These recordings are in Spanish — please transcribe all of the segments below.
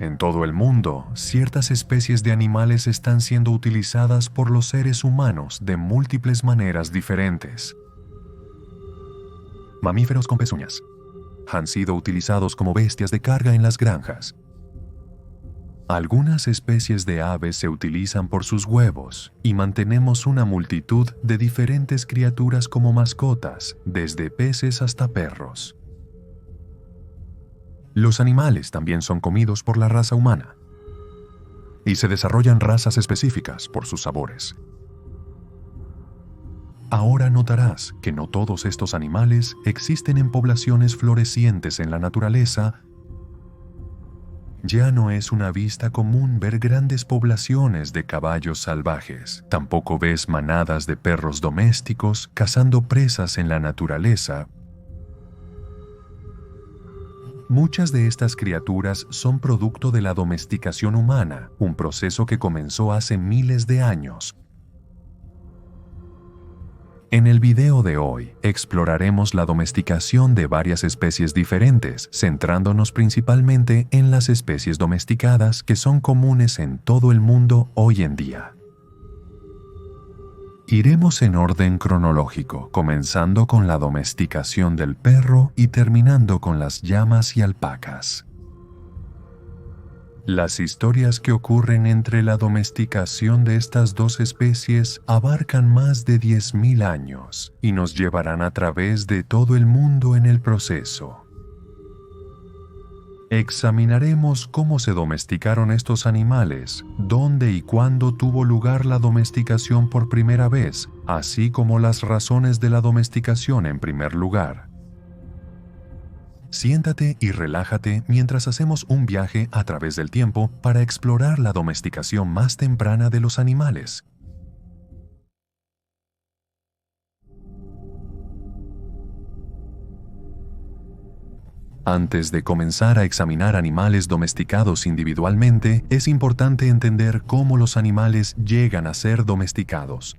En todo el mundo, ciertas especies de animales están siendo utilizadas por los seres humanos de múltiples maneras diferentes. Mamíferos con pezuñas. Han sido utilizados como bestias de carga en las granjas. Algunas especies de aves se utilizan por sus huevos y mantenemos una multitud de diferentes criaturas como mascotas, desde peces hasta perros. Los animales también son comidos por la raza humana y se desarrollan razas específicas por sus sabores. Ahora notarás que no todos estos animales existen en poblaciones florecientes en la naturaleza. Ya no es una vista común ver grandes poblaciones de caballos salvajes. Tampoco ves manadas de perros domésticos cazando presas en la naturaleza. Muchas de estas criaturas son producto de la domesticación humana, un proceso que comenzó hace miles de años. En el video de hoy, exploraremos la domesticación de varias especies diferentes, centrándonos principalmente en las especies domesticadas que son comunes en todo el mundo hoy en día. Iremos en orden cronológico, comenzando con la domesticación del perro y terminando con las llamas y alpacas. Las historias que ocurren entre la domesticación de estas dos especies abarcan más de 10.000 años y nos llevarán a través de todo el mundo en el proceso. Examinaremos cómo se domesticaron estos animales, dónde y cuándo tuvo lugar la domesticación por primera vez, así como las razones de la domesticación en primer lugar. Siéntate y relájate mientras hacemos un viaje a través del tiempo para explorar la domesticación más temprana de los animales. Antes de comenzar a examinar animales domesticados individualmente, es importante entender cómo los animales llegan a ser domesticados.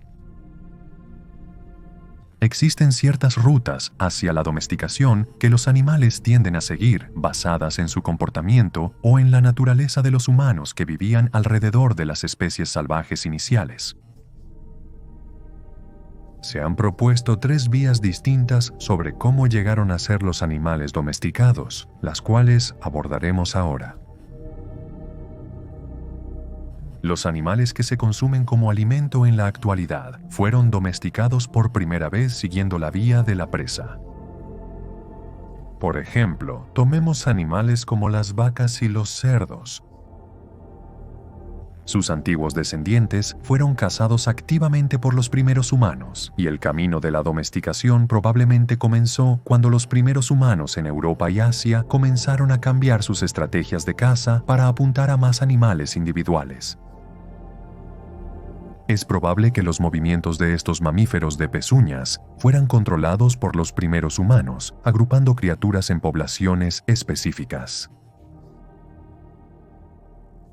Existen ciertas rutas hacia la domesticación que los animales tienden a seguir, basadas en su comportamiento o en la naturaleza de los humanos que vivían alrededor de las especies salvajes iniciales. Se han propuesto 3 vías distintas sobre cómo llegaron a ser los animales domesticados, las cuales abordaremos ahora. Los animales que se consumen como alimento en la actualidad fueron domesticados por primera vez siguiendo la vía de la presa. Por ejemplo, tomemos animales como las vacas y los cerdos. Sus antiguos descendientes fueron cazados activamente por los primeros humanos, y el camino de la domesticación probablemente comenzó cuando los primeros humanos en Europa y Asia comenzaron a cambiar sus estrategias de caza para apuntar a más animales individuales. Es probable que los movimientos de estos mamíferos de pezuñas fueran controlados por los primeros humanos, agrupando criaturas en poblaciones específicas.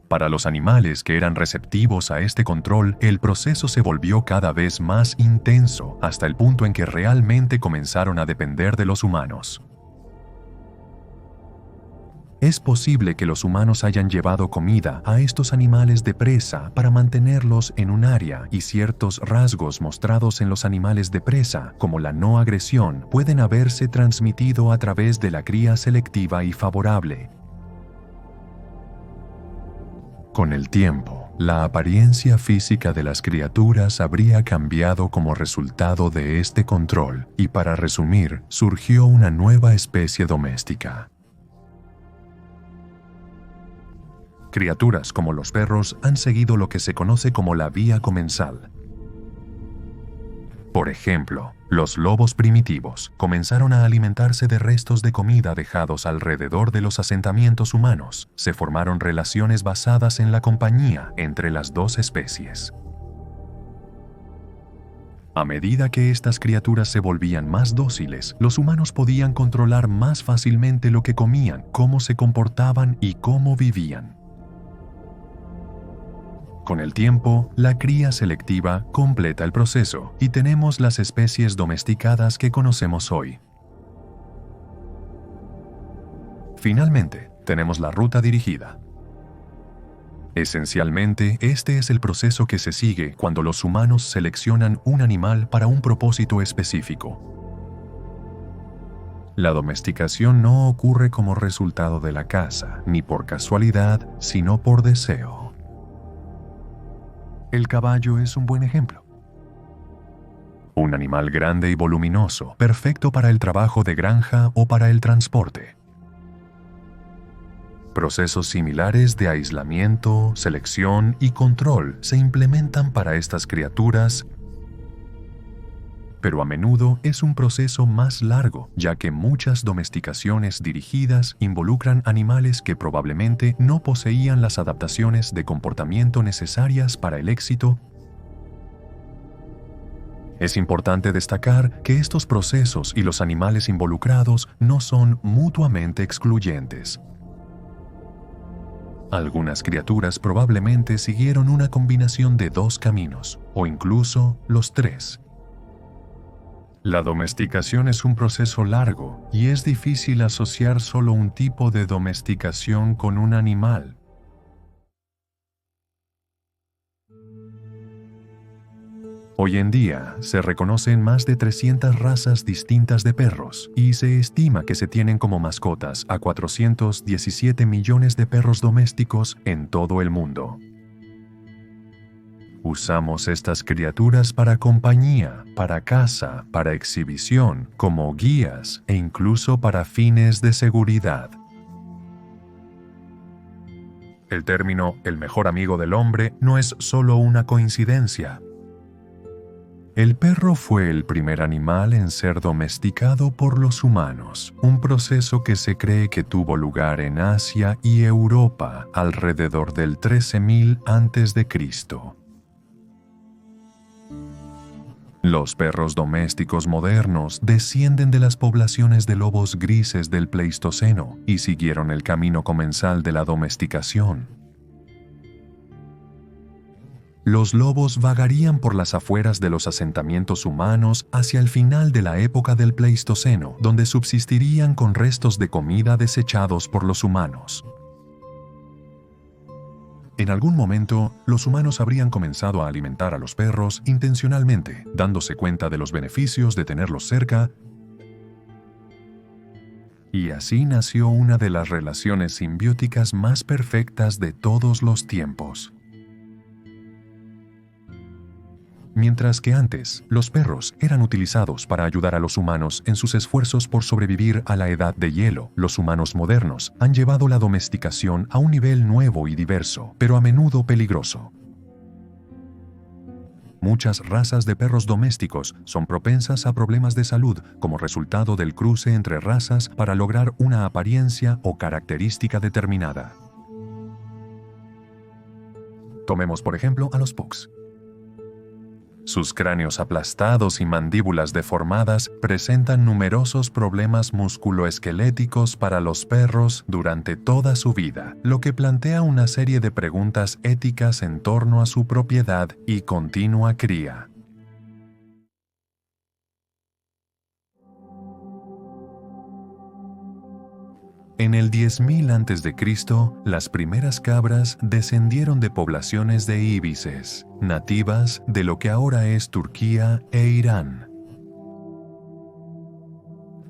Para los animales que eran receptivos a este control, el proceso se volvió cada vez más intenso, hasta el punto en que realmente comenzaron a depender de los humanos. Es posible que los humanos hayan llevado comida a estos animales de presa para mantenerlos en un área, y ciertos rasgos mostrados en los animales de presa, como la no agresión, pueden haberse transmitido a través de la cría selectiva y favorable. Con el tiempo, la apariencia física de las criaturas habría cambiado como resultado de este control, y para resumir, surgió una nueva especie doméstica. Criaturas como los perros han seguido lo que se conoce como la vía comensal. Por ejemplo, los lobos primitivos comenzaron a alimentarse de restos de comida dejados alrededor de los asentamientos humanos. Se formaron relaciones basadas en la compañía entre las dos especies. A medida que estas criaturas se volvían más dóciles, los humanos podían controlar más fácilmente lo que comían, cómo se comportaban y cómo vivían. Con el tiempo, la cría selectiva completa el proceso y tenemos las especies domesticadas que conocemos hoy. Finalmente, tenemos la ruta dirigida. Esencialmente, este es el proceso que se sigue cuando los humanos seleccionan un animal para un propósito específico. La domesticación no ocurre como resultado de la caza, ni por casualidad, sino por deseo. El caballo es un buen ejemplo. Un animal grande y voluminoso, perfecto para el trabajo de granja o para el transporte. Procesos similares de aislamiento, selección y control se implementan para estas criaturas, pero a menudo es un proceso más largo, ya que muchas domesticaciones dirigidas involucran animales que probablemente no poseían las adaptaciones de comportamiento necesarias para el éxito. Es importante destacar que estos procesos y los animales involucrados no son mutuamente excluyentes. Algunas criaturas probablemente siguieron una combinación de dos caminos, o incluso los tres. La domesticación es un proceso largo y es difícil asociar solo un tipo de domesticación con un animal. Hoy en día se reconocen más de 300 razas distintas de perros y se estima que se tienen como mascotas a 417 millones de perros domésticos en todo el mundo. Usamos estas criaturas para compañía, para caza, para exhibición, como guías e incluso para fines de seguridad. El término "el mejor amigo del hombre" no es solo una coincidencia. El perro fue el primer animal en ser domesticado por los humanos, un proceso que se cree que tuvo lugar en Asia y Europa alrededor del 13.000 a.C. Los perros domésticos modernos descienden de las poblaciones de lobos grises del Pleistoceno y siguieron el camino comensal de la domesticación. Los lobos vagarían por las afueras de los asentamientos humanos hacia el final de la época del Pleistoceno, donde subsistirían con restos de comida desechados por los humanos. En algún momento, los humanos habrían comenzado a alimentar a los perros intencionalmente, dándose cuenta de los beneficios de tenerlos cerca, y así nació una de las relaciones simbióticas más perfectas de todos los tiempos. Mientras que antes, los perros eran utilizados para ayudar a los humanos en sus esfuerzos por sobrevivir a la edad de hielo, los humanos modernos han llevado la domesticación a un nivel nuevo y diverso, pero a menudo peligroso. Muchas razas de perros domésticos son propensas a problemas de salud como resultado del cruce entre razas para lograr una apariencia o característica determinada. Tomemos por ejemplo a los pugs. Sus cráneos aplastados y mandíbulas deformadas presentan numerosos problemas musculoesqueléticos para los perros durante toda su vida, lo que plantea una serie de preguntas éticas en torno a su propiedad y continua cría. En el 10.000 a.C., las primeras cabras descendieron de poblaciones de íbices, nativas de lo que ahora es Turquía e Irán.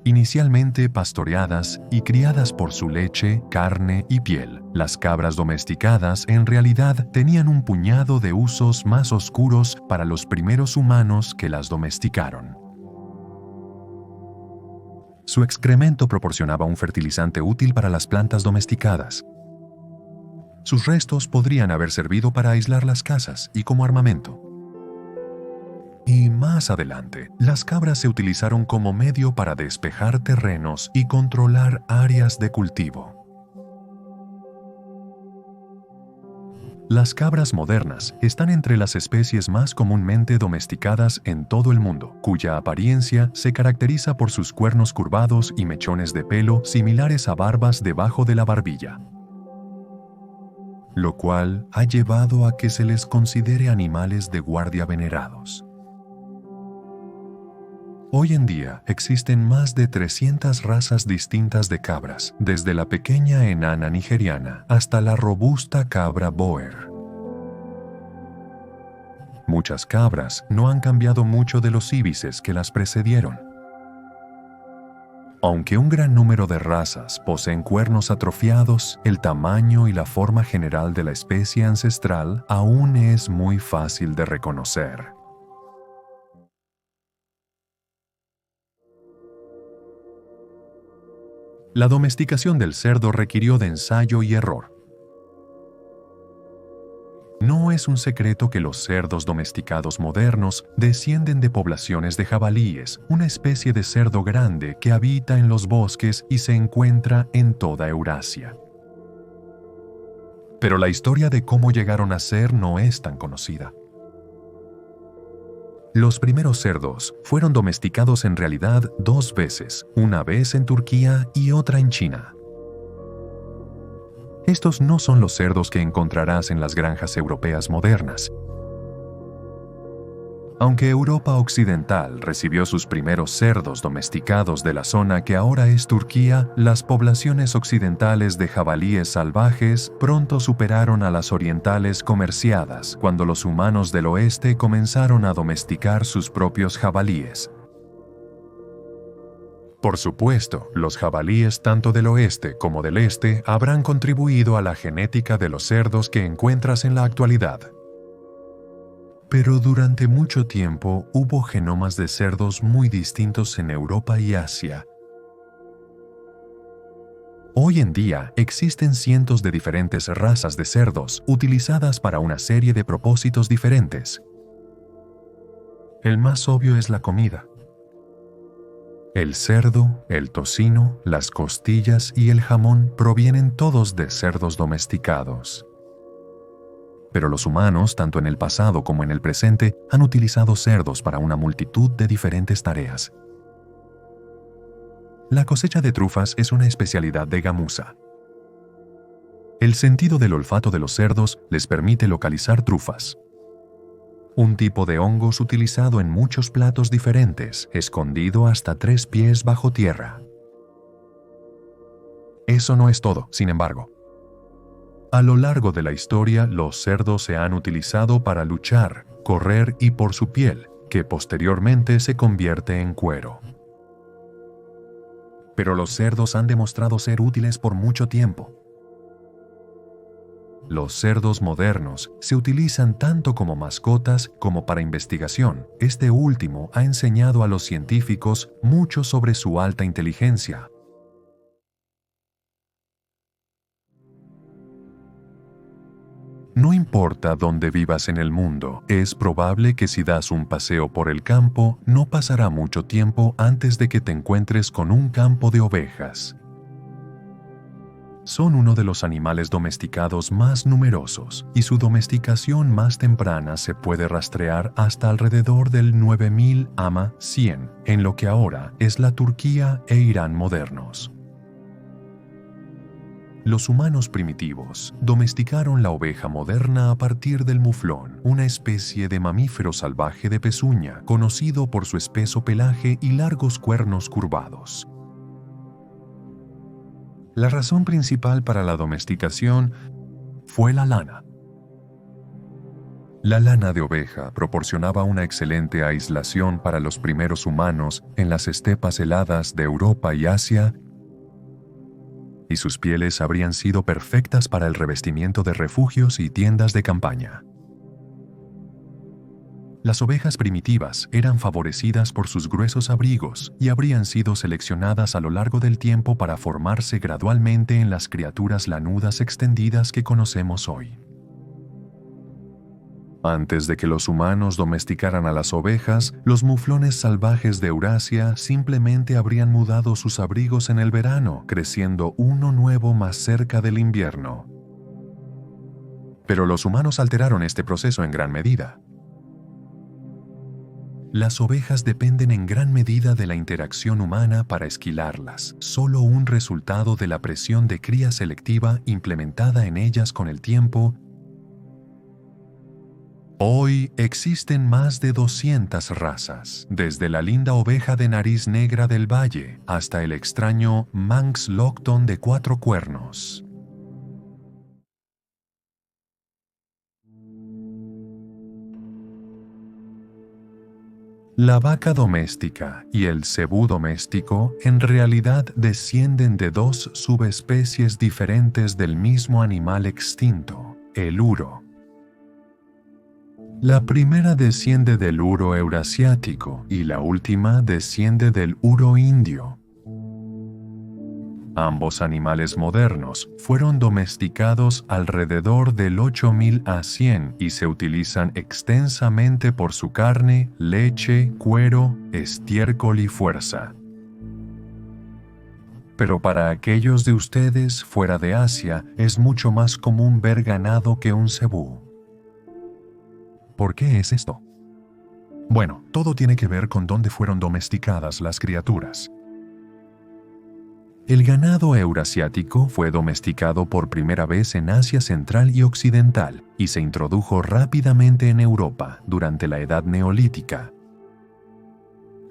Inicialmente pastoreadas y criadas por su leche, carne y piel, las cabras domesticadas en realidad tenían un puñado de usos más oscuros para los primeros humanos que las domesticaron. Su excremento proporcionaba un fertilizante útil para las plantas domesticadas. Sus restos podrían haber servido para aislar las casas y como armamento. Y más adelante, las cabras se utilizaron como medio para despejar terrenos y controlar áreas de cultivo. Las cabras modernas están entre las especies más comúnmente domesticadas en todo el mundo, cuya apariencia se caracteriza por sus cuernos curvados y mechones de pelo similares a barbas debajo de la barbilla, lo cual ha llevado a que se les considere animales de guardia venerados. Hoy en día existen más de 300 razas distintas de cabras, desde la pequeña enana nigeriana hasta la robusta cabra boer. Muchas cabras no han cambiado mucho de los íbices que las precedieron. Aunque un gran número de razas poseen cuernos atrofiados, el tamaño y la forma general de la especie ancestral aún es muy fácil de reconocer. La domesticación del cerdo requirió de ensayo y error. No es un secreto que los cerdos domesticados modernos descienden de poblaciones de jabalíes, una especie de cerdo grande que habita en los bosques y se encuentra en toda Eurasia. Pero la historia de cómo llegaron a ser no es tan conocida. Los primeros cerdos fueron domesticados en realidad 2 veces, una vez en Turquía y otra en China. Estos no son los cerdos que encontrarás en las granjas europeas modernas. Aunque Europa Occidental recibió sus primeros cerdos domesticados de la zona que ahora es Turquía, las poblaciones occidentales de jabalíes salvajes pronto superaron a las orientales comerciadas cuando los humanos del oeste comenzaron a domesticar sus propios jabalíes. Por supuesto, los jabalíes tanto del oeste como del este habrán contribuido a la genética de los cerdos que encuentras en la actualidad. Pero durante mucho tiempo hubo genomas de cerdos muy distintos en Europa y Asia. Hoy en día existen cientos de diferentes razas de cerdos utilizadas para una serie de propósitos diferentes. El más obvio es la comida. El cerdo, el tocino, las costillas y el jamón provienen todos de cerdos domesticados. Pero los humanos, tanto en el pasado como en el presente, han utilizado cerdos para una multitud de diferentes tareas. La cosecha de trufas es una especialidad de gamuza. El sentido del olfato de los cerdos les permite localizar trufas. Un tipo de hongos utilizado en muchos platos diferentes, escondido hasta 3 pies bajo tierra. Eso no es todo, sin embargo. A lo largo de la historia, los cerdos se han utilizado para luchar, correr y por su piel, que posteriormente se convierte en cuero. Pero los cerdos han demostrado ser útiles por mucho tiempo. Los cerdos modernos se utilizan tanto como mascotas como para investigación. Este último ha enseñado a los científicos mucho sobre su alta inteligencia. No importa dónde vivas en el mundo, es probable que si das un paseo por el campo, no pasará mucho tiempo antes de que te encuentres con un campo de ovejas. Son uno de los animales domesticados más numerosos y su domesticación más temprana se puede rastrear hasta alrededor del 9000 ama 100 en lo que ahora es la Turquía e Irán modernos. Los humanos primitivos domesticaron la oveja moderna a partir del muflón, una especie de mamífero salvaje de pezuña conocido por su espeso pelaje y largos cuernos curvados. La razón principal para la domesticación fue la lana. La lana de oveja proporcionaba una excelente aislación para los primeros humanos en las estepas heladas de Europa y Asia, y sus pieles habrían sido perfectas para el revestimiento de refugios y tiendas de campaña. Las ovejas primitivas eran favorecidas por sus gruesos abrigos y habrían sido seleccionadas a lo largo del tiempo para formarse gradualmente en las criaturas lanudas extendidas que conocemos hoy. Antes de que los humanos domesticaran a las ovejas, los muflones salvajes de Eurasia simplemente habrían mudado sus abrigos en el verano, creciendo uno nuevo más cerca del invierno. Pero los humanos alteraron este proceso en gran medida. Las ovejas dependen en gran medida de la interacción humana para esquilarlas, solo un resultado de la presión de cría selectiva implementada en ellas con el tiempo. Hoy existen más de 200 razas, desde la linda oveja de nariz negra del valle hasta el extraño Manx Lockton de 4 cuernos. La vaca doméstica y el cebú doméstico en realidad descienden de dos subespecies diferentes del mismo animal extinto, el uro. La primera desciende del uro eurasiático y la última desciende del uro indio. Ambos animales modernos fueron domesticados alrededor del 8000 a 100 y se utilizan extensamente por su carne, leche, cuero, estiércol y fuerza. Pero para aquellos de ustedes fuera de Asia es mucho más común ver ganado que un cebú. ¿Por qué es esto? Bueno, todo tiene que ver con dónde fueron domesticadas las criaturas. El ganado eurasiático fue domesticado por primera vez en Asia Central y Occidental y se introdujo rápidamente en Europa durante la Edad Neolítica.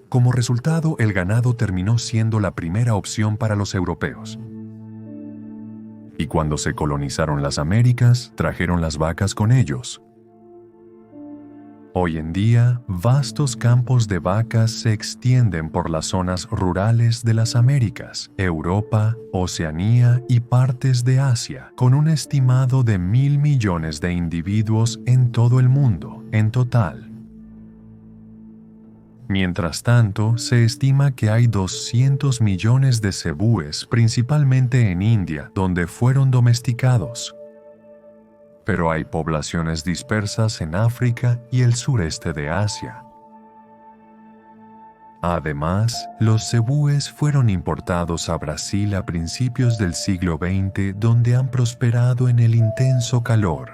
Como resultado, el ganado terminó siendo la primera opción para los europeos. Y cuando se colonizaron las Américas, trajeron las vacas con ellos. Hoy en día, vastos campos de vacas se extienden por las zonas rurales de las Américas, Europa, Oceanía y partes de Asia, con un estimado de 1.000 millones de individuos en todo el mundo, en total. Mientras tanto, se estima que hay 200 millones de cebúes, principalmente en India, donde fueron domesticados. Pero hay poblaciones dispersas en África y el sureste de Asia. Además, los cebúes fueron importados a Brasil a principios del siglo XX, donde han prosperado en el intenso calor.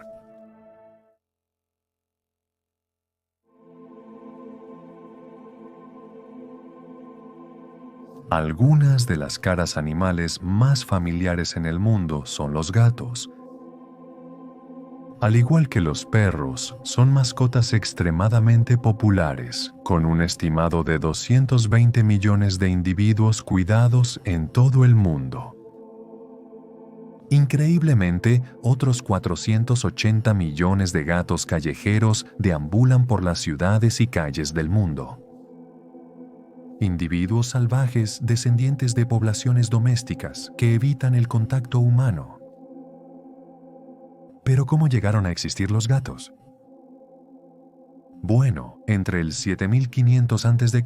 Algunas de las caras animales más familiares en el mundo son los gatos. Al igual que los perros, son mascotas extremadamente populares, con un estimado de 220 millones de individuos cuidados en todo el mundo. Increíblemente, otros 480 millones de gatos callejeros deambulan por las ciudades y calles del mundo. Individuos salvajes descendientes de poblaciones domésticas que evitan el contacto humano. ¿Pero cómo llegaron a existir los gatos? Bueno, entre el 7500 a.C.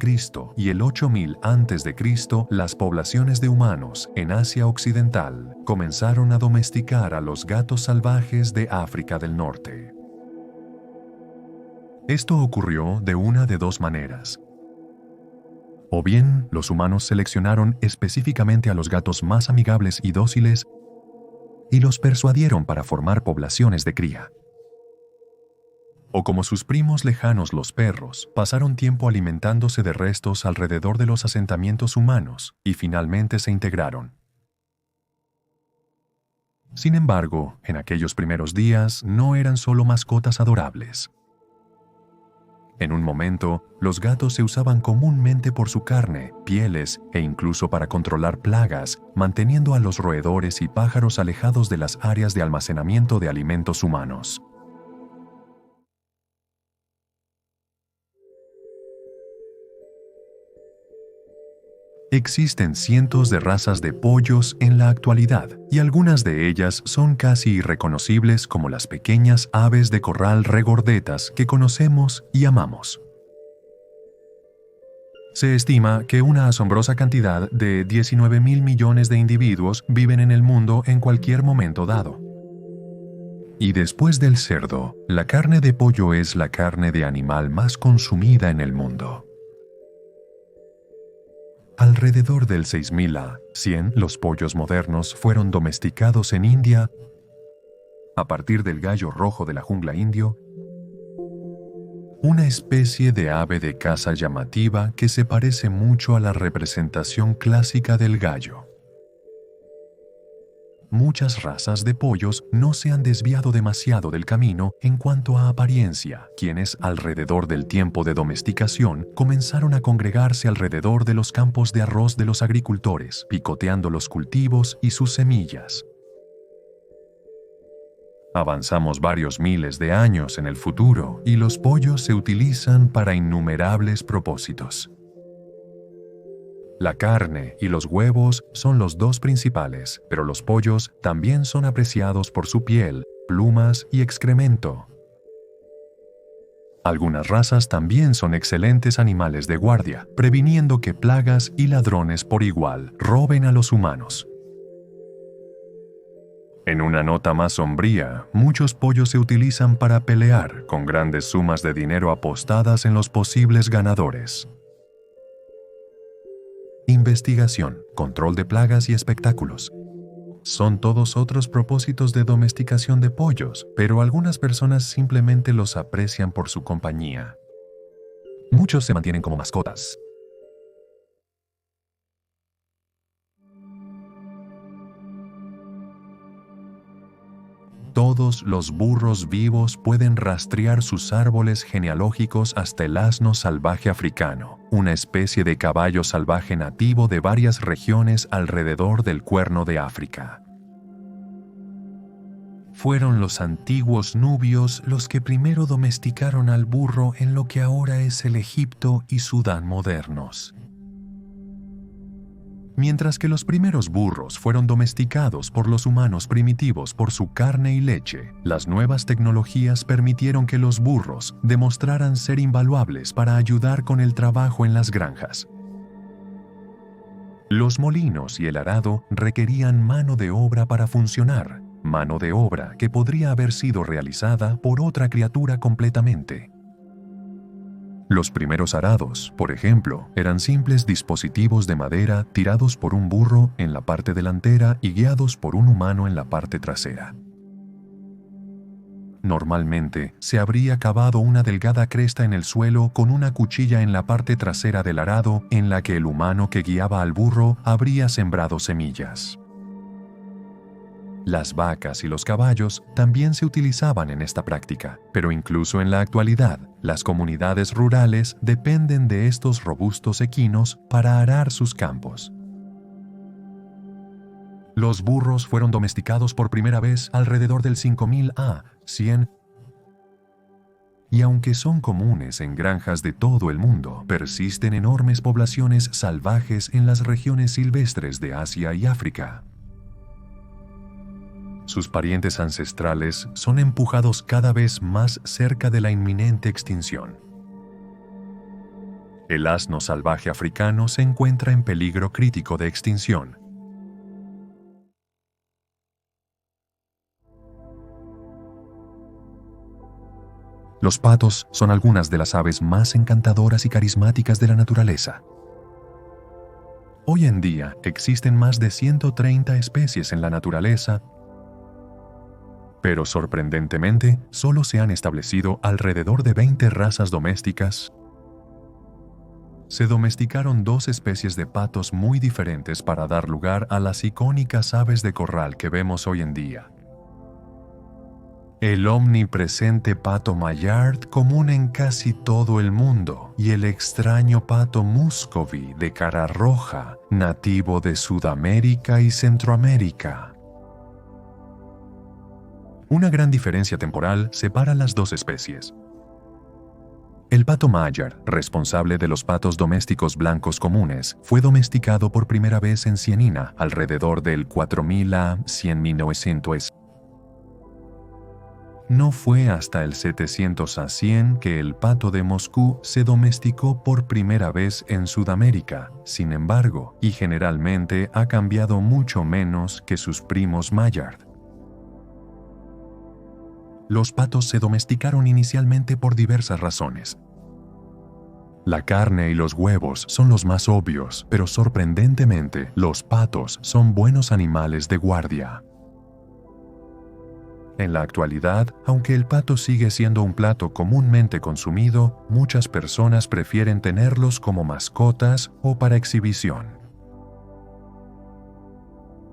y el 8000 a.C., las poblaciones de humanos en Asia Occidental comenzaron a domesticar a los gatos salvajes de África del Norte. Esto ocurrió de una de dos maneras. O bien, los humanos seleccionaron específicamente a los gatos más amigables y dóciles y los persuadieron para formar poblaciones de cría. O como sus primos lejanos los perros, pasaron tiempo alimentándose de restos alrededor de los asentamientos humanos y finalmente se integraron. Sin embargo, en aquellos primeros días no eran solo mascotas adorables. En un momento, los gatos se usaban comúnmente por su carne, pieles e incluso para controlar plagas, manteniendo a los roedores y pájaros alejados de las áreas de almacenamiento de alimentos humanos. Existen cientos de razas de pollos en la actualidad, y algunas de ellas son casi irreconocibles como las pequeñas aves de corral regordetas que conocemos y amamos. Se estima que una asombrosa cantidad de 19.000 millones de individuos viven en el mundo en cualquier momento dado. Y después del cerdo, la carne de pollo es la carne de animal más consumida en el mundo. Alrededor del 6000 a 100, los pollos modernos fueron domesticados en India a partir del gallo rojo de la jungla indio, una especie de ave de caza llamativa que se parece mucho a la representación clásica del gallo. Muchas razas de pollos no se han desviado demasiado del camino en cuanto a apariencia, quienes alrededor del tiempo de domesticación comenzaron a congregarse alrededor de los campos de arroz de los agricultores, picoteando los cultivos y sus semillas. Avanzamos varios miles de años en el futuro y los pollos se utilizan para innumerables propósitos. La carne y los huevos son los dos principales, pero los pollos también son apreciados por su piel, plumas y excremento. Algunas razas también son excelentes animales de guardia, previniendo que plagas y ladrones por igual roben a los humanos. En una nota más sombría, muchos pollos se utilizan para pelear, con grandes sumas de dinero apostadas en los posibles ganadores. Investigación, control de plagas y espectáculos. Son todos otros propósitos de domesticación de pollos, pero algunas personas simplemente los aprecian por su compañía. Muchos se mantienen como mascotas. Todos los burros vivos pueden rastrear sus árboles genealógicos hasta el asno salvaje africano, una especie de caballo salvaje nativo de varias regiones alrededor del Cuerno de África. Fueron los antiguos nubios los que primero domesticaron al burro en lo que ahora es el Egipto y Sudán modernos. Mientras que los primeros burros fueron domesticados por los humanos primitivos por su carne y leche, las nuevas tecnologías permitieron que los burros demostraran ser invaluables para ayudar con el trabajo en las granjas. Los molinos y el arado requerían mano de obra para funcionar, mano de obra que podría haber sido realizada por otra criatura completamente. Los primeros arados, por ejemplo, eran simples dispositivos de madera tirados por un burro en la parte delantera y guiados por un humano en la parte trasera. Normalmente, se habría cavado una delgada cresta en el suelo con una cuchilla en la parte trasera del arado en la que el humano que guiaba al burro habría sembrado semillas. Las vacas y los caballos también se utilizaban en esta práctica, pero incluso en la actualidad, las comunidades rurales dependen de estos robustos equinos para arar sus campos. Los burros fueron domesticados por primera vez alrededor del 5000 a 100, y aunque son comunes en granjas de todo el mundo, persisten enormes poblaciones salvajes en las regiones silvestres de Asia y África. Sus parientes ancestrales son empujados cada vez más cerca de la inminente extinción. El asno salvaje africano se encuentra en peligro crítico de extinción. Los patos son algunas de las aves más encantadoras y carismáticas de la naturaleza. Hoy en día existen más de 130 especies en la naturaleza, pero sorprendentemente, solo se han establecido alrededor de 20 razas domésticas. Se domesticaron 2 especies de patos muy diferentes para dar lugar a las icónicas aves de corral que vemos hoy en día. El omnipresente pato Mallard, común en casi todo el mundo, y el extraño pato muscovy de cara roja, nativo de Sudamérica y Centroamérica. Una gran diferencia temporal separa las 2 especies. El pato Mallard, responsable de los patos domésticos blancos comunes, fue domesticado por primera vez en Cienina alrededor del 4000 a 100.900. No fue hasta el 700 a 100 que el pato de Moscú se domesticó por primera vez en Sudamérica, sin embargo, y generalmente ha cambiado mucho menos que sus primos Mallard. Los patos se domesticaron inicialmente por diversas razones. La carne y los huevos son los más obvios, pero sorprendentemente, los patos son buenos animales de guardia. En la actualidad, aunque el pato sigue siendo un plato comúnmente consumido, muchas personas prefieren tenerlos como mascotas o para exhibición.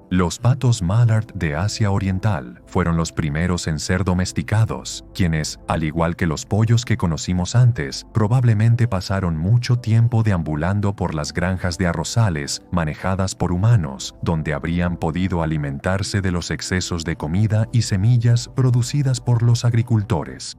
Los patos mallard de Asia Oriental fueron los primeros en ser domesticados, quienes, al igual que los pollos que conocimos antes, probablemente pasaron mucho tiempo deambulando por las granjas de arrozales manejadas por humanos, donde habrían podido alimentarse de los excesos de comida y semillas producidas por los agricultores.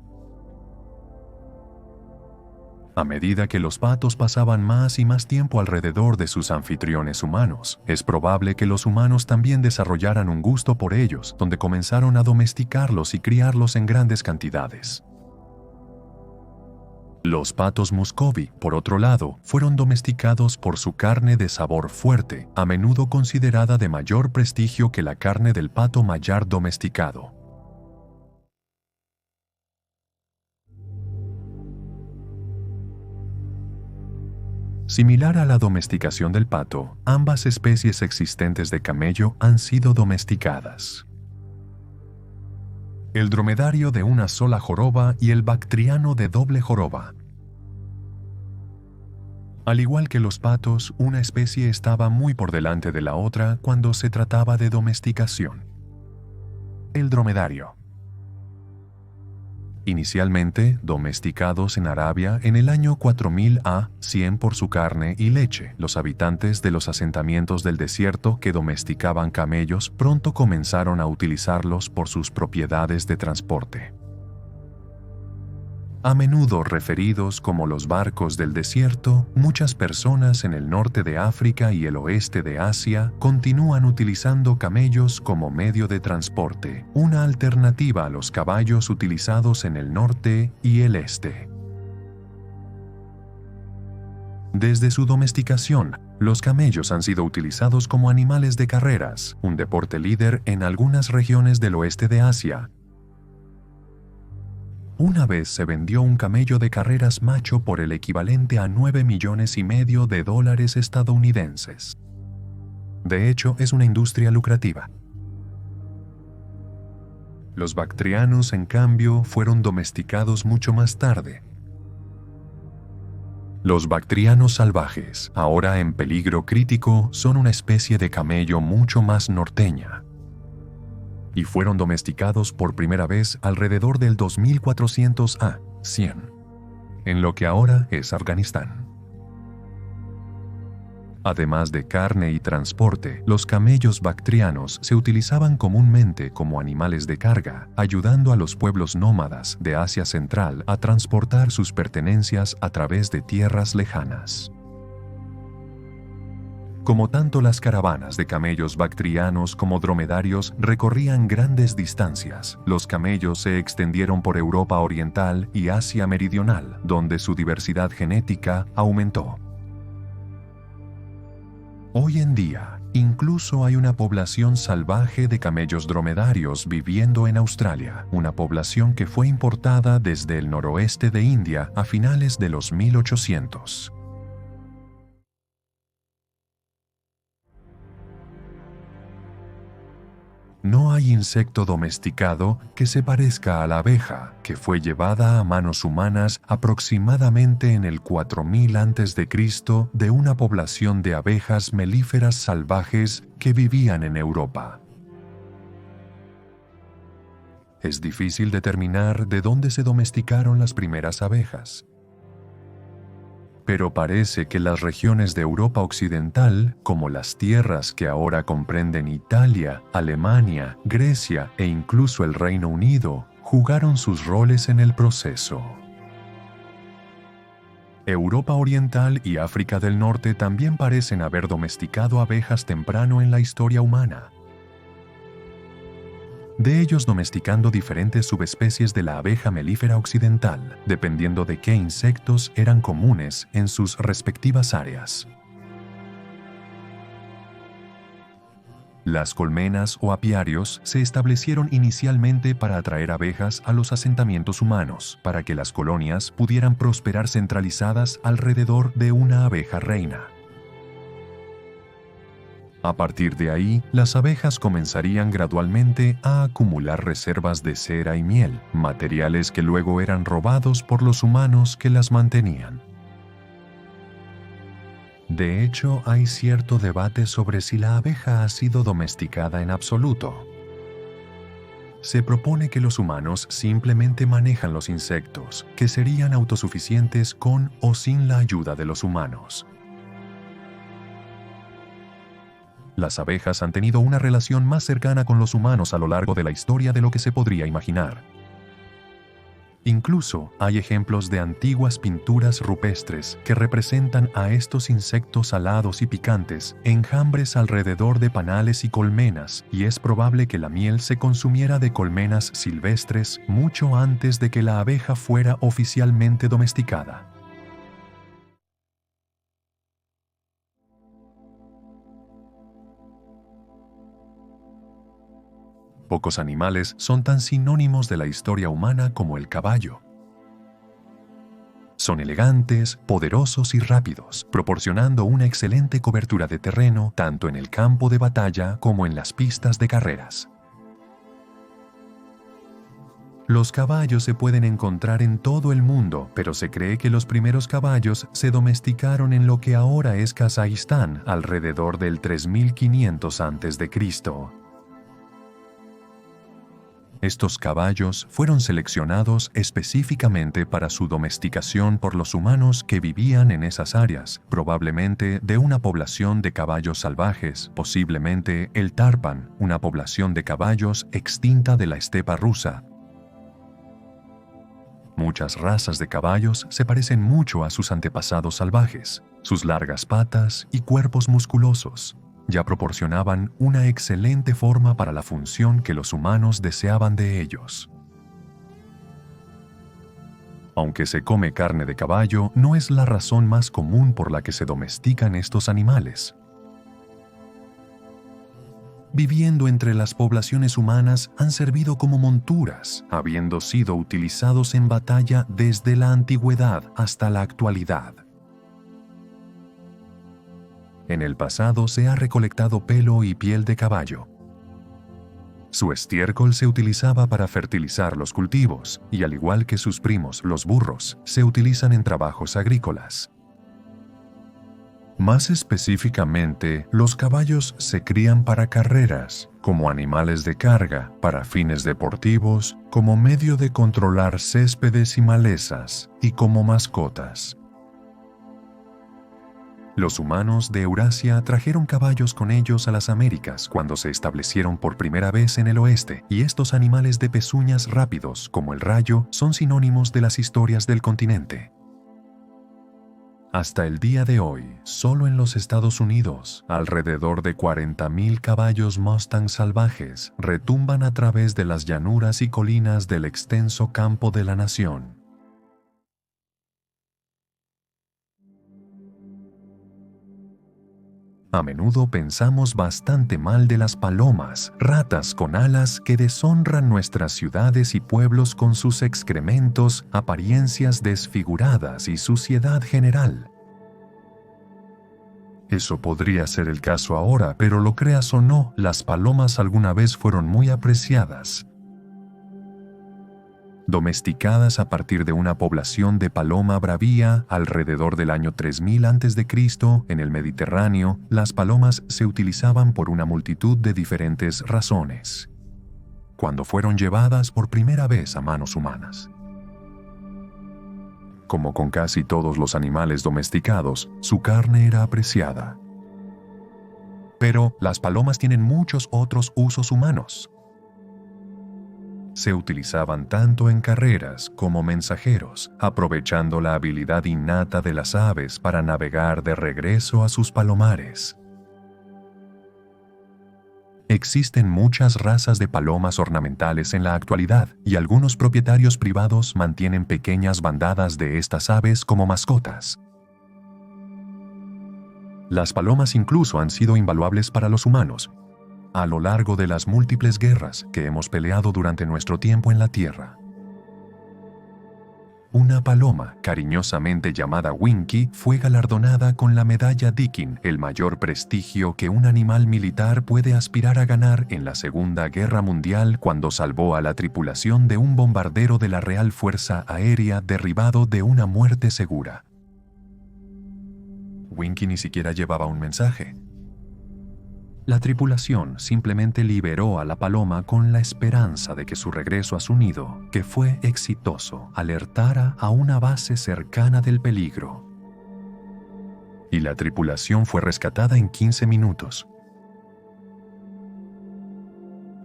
A medida que los patos pasaban más y más tiempo alrededor de sus anfitriones humanos, es probable que los humanos también desarrollaran un gusto por ellos, donde comenzaron a domesticarlos y criarlos en grandes cantidades. Los patos muscovy, por otro lado, fueron domesticados por su carne de sabor fuerte, a menudo considerada de mayor prestigio que la carne del pato mayar domesticado. Similar a la domesticación del pato, ambas especies existentes de camello han sido domesticadas. El dromedario de una sola joroba y el bactriano de doble joroba. Al igual que los patos, una especie estaba muy por delante de la otra cuando se trataba de domesticación. El dromedario. Inicialmente domesticados en Arabia en el año 4000 a.C. por su carne y leche, los habitantes de los asentamientos del desierto que domesticaban camellos pronto comenzaron a utilizarlos por sus propiedades de transporte. A menudo referidos como los barcos del desierto, muchas personas en el norte de África y el oeste de Asia continúan utilizando camellos como medio de transporte, una alternativa a los caballos utilizados en el norte y el este. Desde su domesticación, los camellos han sido utilizados como animales de carreras, un deporte líder en algunas regiones del oeste de Asia. Una vez se vendió un camello de carreras macho por el equivalente a $9,5 millones de dólares estadounidenses. De hecho, es una industria lucrativa. Los bactrianos, en cambio, fueron domesticados mucho más tarde. Los bactrianos salvajes, ahora en peligro crítico, son una especie de camello mucho más norteña, y fueron domesticados por primera vez alrededor del 2400 a.C., en lo que ahora es Afganistán. Además de carne y transporte, los camellos bactrianos se utilizaban comúnmente como animales de carga, ayudando a los pueblos nómadas de Asia Central a transportar sus pertenencias a través de tierras lejanas. Como tanto las caravanas de camellos bactrianos como dromedarios recorrían grandes distancias, los camellos se extendieron por Europa Oriental y Asia Meridional, donde su diversidad genética aumentó. Hoy en día, incluso hay una población salvaje de camellos dromedarios viviendo en Australia, una población que fue importada desde el noroeste de India a finales de los 1800. No hay insecto domesticado que se parezca a la abeja, que fue llevada a manos humanas aproximadamente en el 4000 a.C. de una población de abejas melíferas salvajes que vivían en Europa. Es difícil determinar de dónde se domesticaron las primeras abejas, pero parece que las regiones de Europa Occidental, como las tierras que ahora comprenden Italia, Alemania, Grecia e incluso el Reino Unido, jugaron sus roles en el proceso. Europa Oriental y África del Norte también parecen haber domesticado abejas temprano en la historia humana, de ellos domesticando diferentes subespecies de la abeja melífera occidental, dependiendo de qué insectos eran comunes en sus respectivas áreas. Las colmenas o apiarios se establecieron inicialmente para atraer abejas a los asentamientos humanos, para que las colonias pudieran prosperar centralizadas alrededor de una abeja reina. A partir de ahí, las abejas comenzarían gradualmente a acumular reservas de cera y miel, materiales que luego eran robados por los humanos que las mantenían. De hecho, hay cierto debate sobre si la abeja ha sido domesticada en absoluto. Se propone que los humanos simplemente manejan los insectos, que serían autosuficientes con o sin la ayuda de los humanos. Las abejas han tenido una relación más cercana con los humanos a lo largo de la historia de lo que se podría imaginar. Incluso hay ejemplos de antiguas pinturas rupestres que representan a estos insectos alados y picantes, enjambres alrededor de panales y colmenas, y es probable que la miel se consumiera de colmenas silvestres mucho antes de que la abeja fuera oficialmente domesticada. Pocos animales son tan sinónimos de la historia humana como el caballo. Son elegantes, poderosos y rápidos, proporcionando una excelente cobertura de terreno tanto en el campo de batalla como en las pistas de carreras. Los caballos se pueden encontrar en todo el mundo, pero se cree que los primeros caballos se domesticaron en lo que ahora es Kazajistán alrededor del 3500 a.C. Estos caballos fueron seleccionados específicamente para su domesticación por los humanos que vivían en esas áreas, probablemente de una población de caballos salvajes, posiblemente el Tarpan, una población de caballos extinta de la estepa rusa. Muchas razas de caballos se parecen mucho a sus antepasados salvajes. Sus largas patas y cuerpos musculosos ya proporcionaban una excelente forma para la función que los humanos deseaban de ellos. Aunque se come carne de caballo, no es la razón más común por la que se domestican estos animales. Viviendo entre las poblaciones humanas, han servido como monturas, habiendo sido utilizados en batalla desde la antigüedad hasta la actualidad. En el pasado se ha recolectado pelo y piel de caballo. Su estiércol se utilizaba para fertilizar los cultivos y, al igual que sus primos, los burros, se utilizan en trabajos agrícolas. Más específicamente, los caballos se crían para carreras, como animales de carga, para fines deportivos, como medio de controlar céspedes y malezas, y como mascotas. Los humanos de Eurasia trajeron caballos con ellos a las Américas cuando se establecieron por primera vez en el oeste, y estos animales de pezuñas rápidos, como el rayo, son sinónimos de las historias del continente. Hasta el día de hoy, solo en los Estados Unidos, alrededor de 40.000 caballos Mustang salvajes retumban a través de las llanuras y colinas del extenso campo de la nación. A menudo pensamos bastante mal de las palomas, ratas con alas que deshonran nuestras ciudades y pueblos con sus excrementos, apariencias desfiguradas y suciedad general. Eso podría ser el caso ahora, pero lo creas o no, las palomas alguna vez fueron muy apreciadas. Domesticadas a partir de una población de paloma bravía alrededor del año 3000 a.C. en el Mediterráneo, las palomas se utilizaban por una multitud de diferentes razones. Cuando fueron llevadas por primera vez a manos humanas. Como con casi todos los animales domesticados, su carne era apreciada. Pero las palomas tienen muchos otros usos humanos. Se utilizaban tanto en carreras como mensajeros, aprovechando la habilidad innata de las aves para navegar de regreso a sus palomares. Existen muchas razas de palomas ornamentales en la actualidad, y algunos propietarios privados mantienen pequeñas bandadas de estas aves como mascotas. Las palomas incluso han sido invaluables para los humanos, a lo largo de las múltiples guerras que hemos peleado durante nuestro tiempo en la Tierra. Una paloma, cariñosamente llamada Winky, fue galardonada con la medalla Deakin, el mayor prestigio que un animal militar puede aspirar a ganar en la Segunda Guerra Mundial, cuando salvó a la tripulación de un bombardero de la Real Fuerza Aérea derribado de una muerte segura. Winky ni siquiera llevaba un mensaje. La tripulación simplemente liberó a la paloma con la esperanza de que su regreso a su nido, que fue exitoso, alertara a una base cercana del peligro. Y la tripulación fue rescatada en 15 minutos.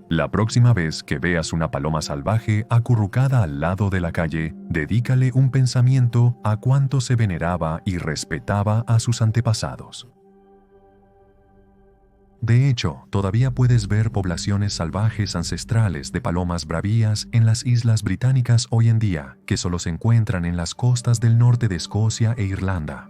La próxima vez que veas una paloma salvaje acurrucada al lado de la calle, dedícale un pensamiento a cuánto se veneraba y respetaba a sus antepasados. De hecho, todavía puedes ver poblaciones salvajes ancestrales de palomas bravías en las islas británicas hoy en día, que solo se encuentran en las costas del norte de Escocia e Irlanda.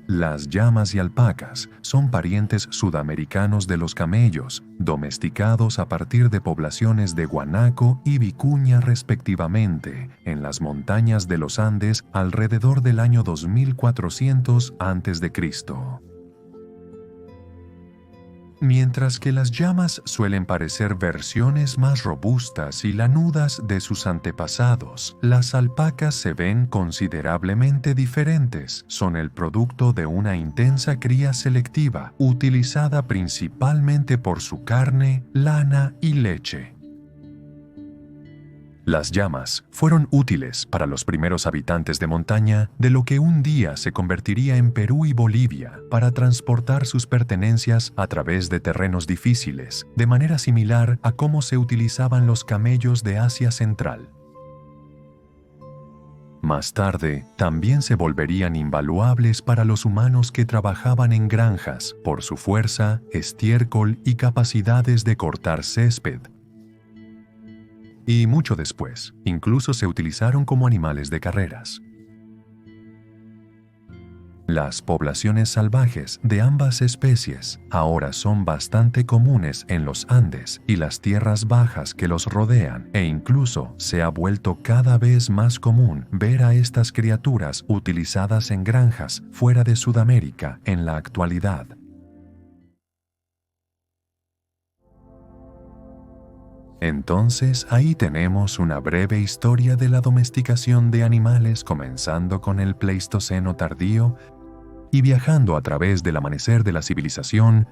Las llamas y alpacas son parientes sudamericanos de los camellos, domesticados a partir de poblaciones de guanaco y vicuña respectivamente, en las montañas de los Andes alrededor del año 2400 a.C. Mientras que las llamas suelen parecer versiones más robustas y lanudas de sus antepasados, las alpacas se ven considerablemente diferentes. Son el producto de una intensa cría selectiva, utilizada principalmente por su carne, lana y leche. Las llamas fueron útiles para los primeros habitantes de montaña de lo que un día se convertiría en Perú y Bolivia para transportar sus pertenencias a través de terrenos difíciles, de manera similar a cómo se utilizaban los camellos de Asia Central. Más tarde, también se volverían invaluables para los humanos que trabajaban en granjas por su fuerza, estiércol y capacidades de cortar césped. Y mucho después, incluso se utilizaron como animales de carreras. Las poblaciones salvajes de ambas especies ahora son bastante comunes en los Andes y las tierras bajas que los rodean, e incluso se ha vuelto cada vez más común ver a estas criaturas utilizadas en granjas fuera de Sudamérica en la actualidad. Entonces, ahí tenemos una breve historia de la domesticación de animales comenzando con el Pleistoceno tardío y viajando a través del amanecer de la civilización.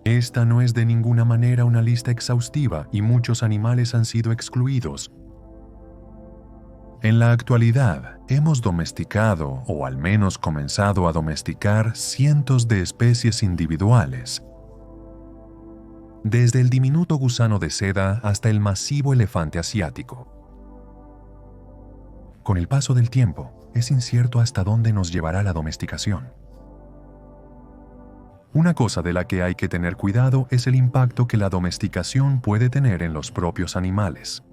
Esta no es de ninguna manera una lista exhaustiva y muchos animales han sido excluidos. En la actualidad, hemos domesticado, o al menos comenzado a domesticar, cientos de especies individuales, desde el diminuto gusano de seda hasta el masivo elefante asiático. Con el paso del tiempo, es incierto hasta dónde nos llevará la domesticación. Una cosa de la que hay que tener cuidado es el impacto que la domesticación puede tener en los propios animales.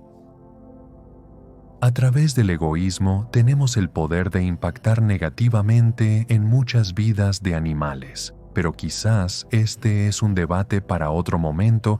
A través del egoísmo tenemos el poder de impactar negativamente en muchas vidas de animales. Pero quizás este es un debate para otro momento.